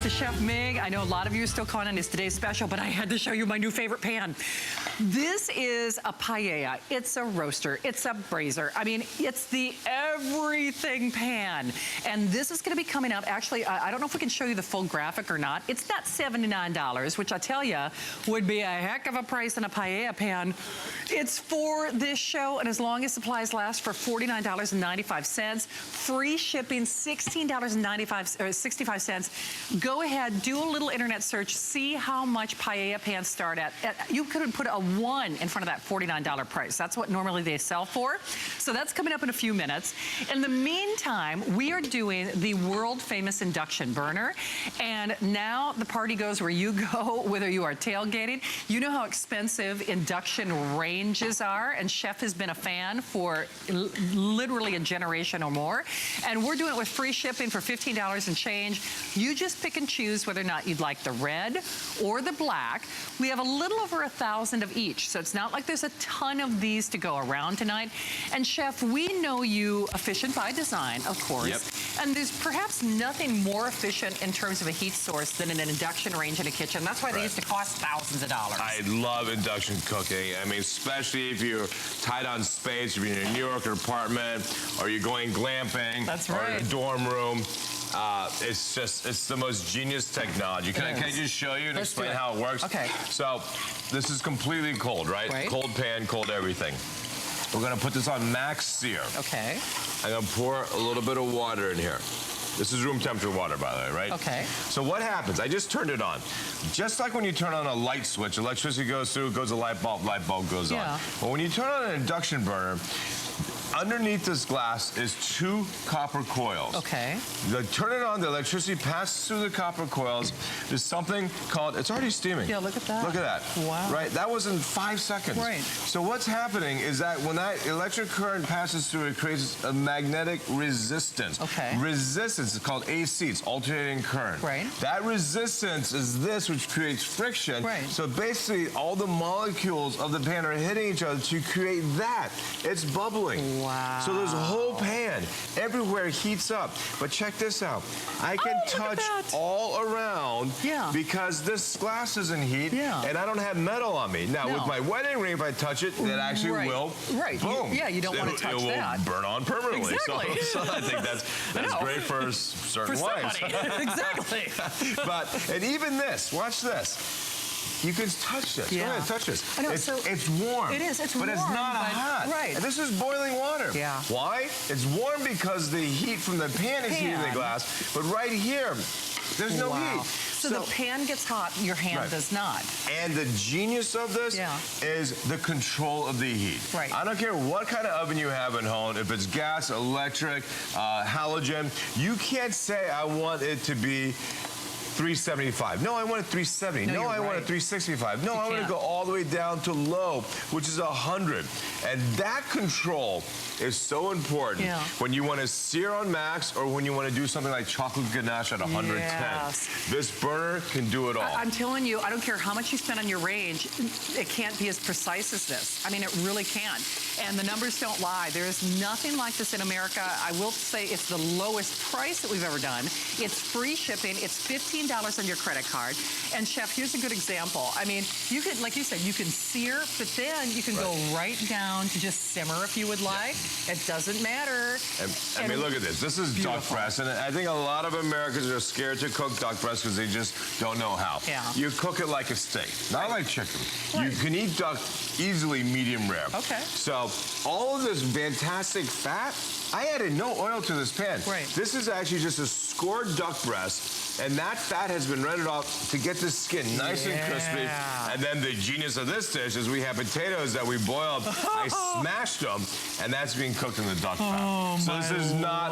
to Chef Ming. I know a lot of you are still calling on it's today's special, but I had to show you my new favorite pan. This is a paella. It's a roaster. It's a braiser. I mean, it's the everything pan. And this is going to be coming out. Actually, I don't know if we can show you the full graphic or not. It's not $79, which I tell you would be a heck of a price in a paella pan. It's for this show, and as long as supplies last, for $49.95. Free shipping, $16.65. Go ahead, do a little internet search, see how much paella pans start at. You could put a 1 in front of that $49 price. That's what normally they sell for. So that's coming up in a few minutes. In the meantime, we are doing the world famous induction burner. And now the party goes where you go, whether you are tailgating. You know how expensive induction ranges are, and Chef has been a fan for literally a generation or more. And we're doing it with free shipping for $15 and change. You just pick and choose whether or not you'd like the red or the black. We have a little over 1,000 of each, so it's not like there's a ton of these to go around tonight. And Chef, we know you efficient by design, of course. Yep. And there's perhaps nothing more efficient in terms of a heat source than an induction range in a kitchen. That's why they used to cost thousands of dollars. I love induction cooking. I mean, especially if you're tight on space, if you're in a New York apartment, or you're going glamping, that's or right, in a dorm room. It's the most genius technology. Can I just show you and explain how it works? Okay. So, this is completely cold, right? Cold pan, cold everything. We're gonna put this on max sear. Okay. I'm gonna pour a little bit of water in here. This is room temperature water, by the way, right? Okay. So what happens? I just turned it on. Just like when you turn on a light switch, electricity goes through, goes a light bulb goes on. But when you turn on an induction burner, underneath this glass is 2 copper coils. Okay. You turn it on, the electricity passes through the copper coils. There's something called, it's already steaming. Yeah, look at that. Look at that. Wow. Right, that was in 5 seconds. Right. So what's happening is that when that electric current passes through, it creates a magnetic resistance. Okay. Resistance is called AC, it's alternating current. Right. That resistance is this, which creates friction. Right. So basically, all the molecules of the pan are hitting each other to create that. It's bubbling. Wow. So there's a whole pan. Everywhere heats up. But check this out. I can touch all around because this glass is in heat and I don't have metal on me. Now, with my wedding ring, if I touch it, it actually will, boom. You don't want to touch that. It will burn on permanently. Exactly. So I think that's great for certain wives. Exactly. And even this, watch this. You can touch this. Go ahead, touch this. I know, it's warm. It is. It's warm. But it's not hot. Right. And this is boiling water. Yeah. Why? It's warm because the heat from the pan is heating the glass. But right here, there's no heat. So the pan gets hot, your hand does not. And the genius of this is the control of the heat. Right. I don't care what kind of oven you have at home, if it's gas, electric, halogen, you can't say I want it to be 375. No, I want it 370. No, I want it 365. No, I want to go all the way down to low, which is 100. And that control is so important when you want to sear on max or when you want to do something like chocolate ganache at 110. Yes. This burner can do it all. I'm telling you, I don't care how much you spend on your range, it can't be as precise as this. I mean, it really can't. And the numbers don't lie. There is nothing like this in America. I will say it's the lowest price that we've ever done. It's free shipping. It's $15 on your credit card. And Chef, here's a good example. I mean, you could, like you said, you can sear, but then you can go right down to just simmer if you would like. It doesn't matter. I mean, look at this. This is duck breast, and I think a lot of Americans are scared to cook duck breast because they just don't know how. You cook it like a steak, not like chicken. You can eat duck easily medium rare. So all of this fantastic fat, I added no oil to this pan. This is actually just a scored duck breast, and that fat has been rendered off to get the skin nice and crispy. And then the genius of this dish is we have potatoes that we boiled. I smashed them, and that's being cooked in the duck fat. So this is not,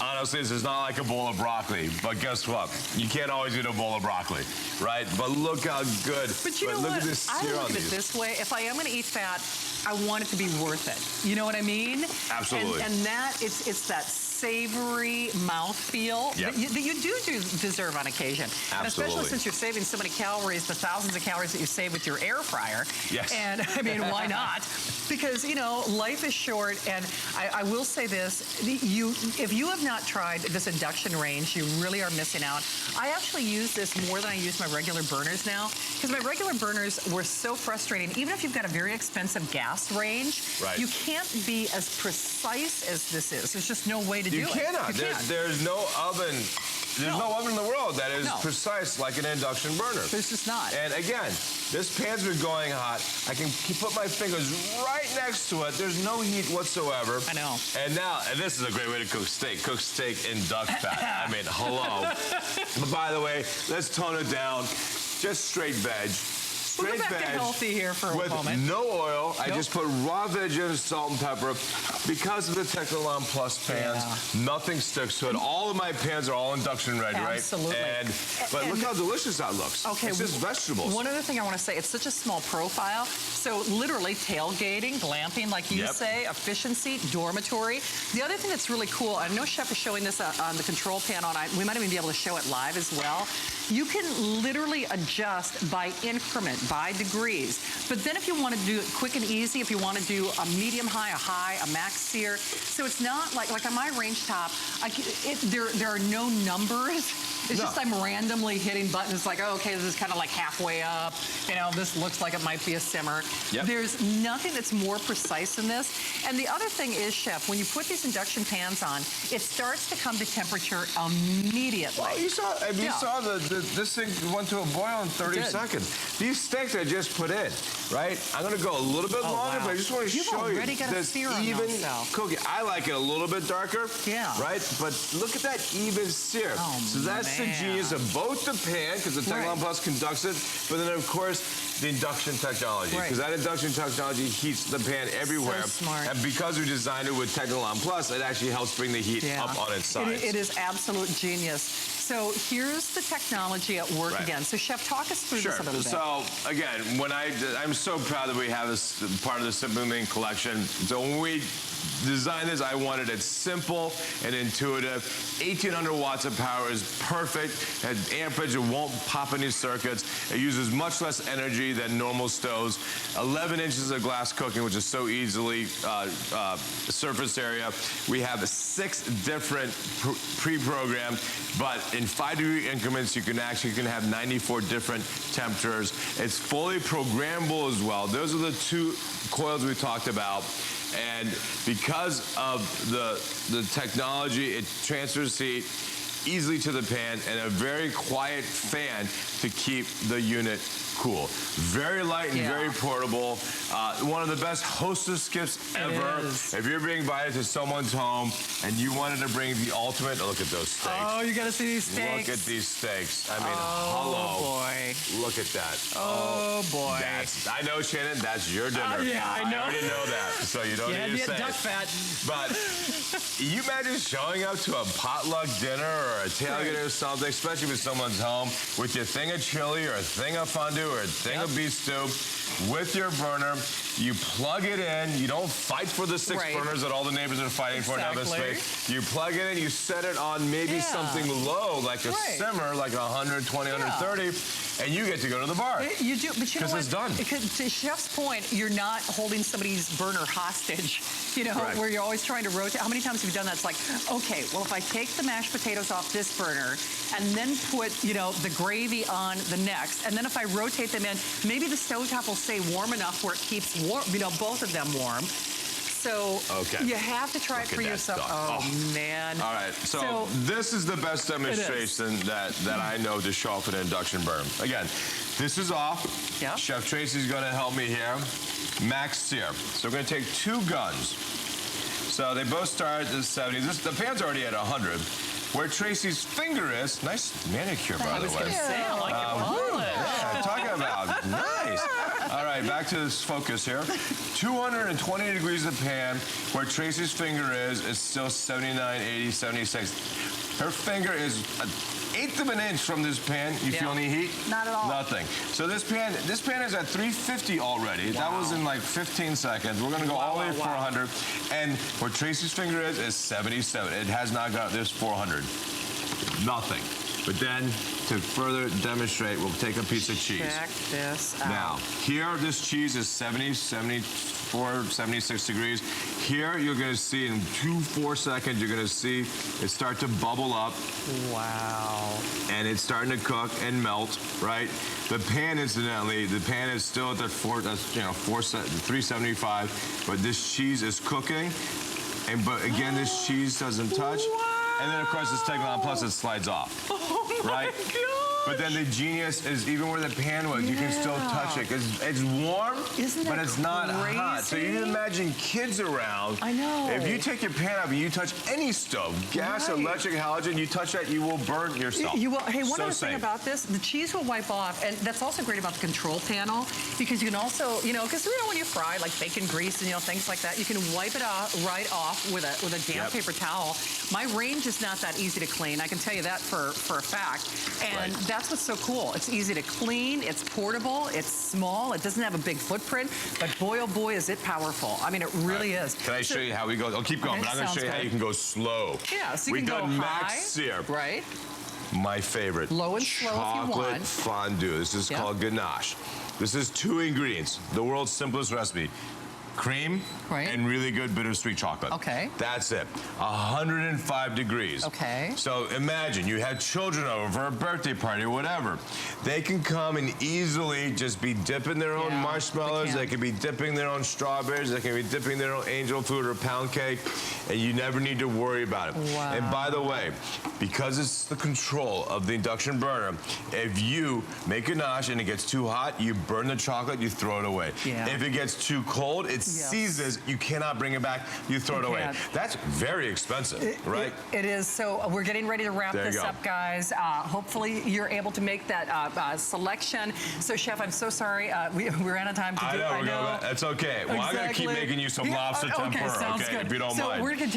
honestly, this is not like a bowl of broccoli. But guess what? You can't always eat a bowl of broccoli, right? But look how good. But you know look what? at this I sear look on at it these. this way. If I am going to eat fat, I want it to be worth it. You know what I mean? Absolutely. And that, it's that savory mouthfeel that you do deserve on occasion. Absolutely. And especially since you're saving so many calories, the thousands of calories that you save with your air fryer. Yes. And I mean, why not? Because, you know, life is short, and I will say this, if you have not tried this induction range, you really are missing out. I actually use this more than I use my regular burners now, because my regular burners were so frustrating. Even if you've got a very expensive gas range, you can't be as precise as this is. There's just no way to do it. You cannot. There's no oven. There's no oven in the world that is precise like an induction burner. There's just not. And again, this pan's been going hot. I can put my fingers right next to it. There's no heat whatsoever. I know. And now, and this is a great way to cook steak. Cook steak in duck fat. I mean, hello. But by the way, let's tone it down. Just straight veg. We'll go back to healthy here for a moment. With no oil. I just put raw veg in, salt and pepper. Because of the Technolon Plus pans, nothing sticks to it. All of my pans are all induction ready, right? Absolutely. But look how delicious that looks. Okay. It's just vegetables. One other thing I want to say, it's such a small profile. So literally tailgating, glamping, like you say, efficiency, dormitory. The other thing that's really cool, I know Chef is showing this on the control panel, and we might even be able to show it live as well. You can literally adjust by increment, by degrees. But then if you want to do it quick and easy, if you want to do a medium high, a high, a max sear, so it's not like on my range top, there are no numbers. It's just I'm randomly hitting buttons like, oh, okay, this is kind of like halfway up. You know, this looks like it might be a simmer. There's nothing that's more precise than this. And the other thing is, Chef, when you put these induction pans on, it starts to come to temperature immediately. Well, you saw this thing went to a boil in 30 seconds. These steaks I just put in, right? I'm going to go a little bit longer, but I just want to show you this even cooking. I like it a little bit darker, right? But look at that even sear. So that's the genius of both the pan, because the Technology Plus conducts it, but then, of course, the induction technology, because that induction technology heats the pan everywhere. So smart. And because we designed it with Technology Plus, it actually helps bring the heat up on its sides. It is absolute genius. So here's the technology at work again. So Chef, talk us through this a little bit. So again, I'm so proud that we have this part of the Simple Ming collection. So when we designed this, I wanted it simple and intuitive. 1,800 watts of power is perfect. At amperage, it won't pop any circuits. It uses much less energy than normal stoves. 11 inches of glass cooking, which is so easily surface area. We have 6 different pre-programmed, but in 5-degree increments, you can have 94 different temperatures. It's fully programmable as well. Those are the 2 coils we talked about. And because of the technology, it transfers heat easily to the pan, and a very quiet fan to keep the unit cool. Very light and very portable. One of the best hostess gifts ever. If you're being invited to someone's home and you wanted to bring the ultimate, look at those steaks. Oh, you gotta see these steaks. Look at these steaks. I mean, hello. Boy. Look at that. Oh, boy. I know, Shannon, that's your dinner. Yeah, I know. I already know that, so you don't need to say duck fat. But you imagine showing up to a potluck dinner or a tailgate or something, especially with someone's home, with your thing of chili or a thing of fondue or a thing of beef stew, with your burner. You plug it in. You don't fight for the 6 burners that all the neighbors are fighting for in other space. You plug it in. You set it on maybe something low, like a simmer, like 120, 130, and you get to go to the bar. You do, but you know what? Because it's done. To Chef's point, you're not holding somebody's burner hostage, you know, where you're always trying to rotate. How many times have you done that? It's like, okay, well, if I take the mashed potatoes off this burner and then put, you know, the gravy on the next, and then if I rotate them in, maybe the stovetop will stay warm enough where it keeps warm, you know, both of them warm. So you have to try it for yourself. Oh, man. All right. So this is the best demonstration that I know to show off an induction burner. Again, this is off. Chef Tracy's going to help me here. Max sear. So we're going to take 2 guns. So they both start at the 70s. The pan's already at 100. Where Tracy's finger is, nice manicure, by the way. I was going to say, I like it. Yeah, talking about nice. All right, back to this focus here. 220 degrees of pan. Where Tracy's finger is still 79, 80, 76. Her finger is 1/8 of an inch from this pan. You feel any heat? Not at all. Nothing. So this pan is at 350 already. That was in like 15 seconds. We're gonna go all the way to 400. And where Tracy's finger is 77. It has not got this 400. Nothing. But then, to further demonstrate, we'll take a piece of cheese. Check this out. Now, here this cheese is 70, 74, 76 degrees. Here you're gonna see in 4 seconds, you're gonna see it start to bubble up. Wow. And it's starting to cook and melt, right? The pan, incidentally, the pan is still at the 375, but this cheese is cooking. But again, this cheese doesn't touch. Wow. And then, of course, it's Teflon, plus it slides off. Oh, right? But then the genius is even where the pan was, you can still touch it. It's warm, but it's not hot. So you can imagine kids around. I know. If you take your pan up and you touch any stove, gas, electric, halogen, you touch that, you will burn yourself. You will. Hey, one other thing about this, the cheese will wipe off, and that's also great about the control panel, because you can also, because when you fry, like bacon grease and things like that, you can wipe it right off with a damp paper towel. My range is not that easy to clean. I can tell you that for a fact. And that's what's so cool. It's easy to clean, it's portable, it's small, it doesn't have a big footprint, but boy, oh boy, is it powerful. I mean, it really is. Can I show you how we go? I'll keep going, but I'm going to show you how you can go slow. Yeah, so you can go high. We've done max sear. Right. My favorite. Low and slow if you want. Chocolate fondue. This is called ganache. This is 2 ingredients. The world's simplest recipe. Cream and really good bittersweet chocolate. Okay. That's it. 105 degrees. Okay. So imagine you had children over for a birthday party or whatever. They can come and easily just be dipping their own marshmallows. They can be dipping their own strawberries. They can be dipping their own angel food or pound cake. And you never need to worry about it. Wow. And by the way, because it's the control of the induction burner, if you make ganache and it gets too hot, you burn the chocolate, you throw it away. Yeah. If it gets too cold, it seizes, you cannot bring it back, you throw it away. That's very expensive, right? It is. So we're getting ready to wrap this up, guys. Hopefully you're able to make that selection. So Chef, I'm so sorry. We're out of time to do it. I know. That's okay. Well, I'm going to keep making you some lobster tempura, sounds good. if you don't mind. We're going to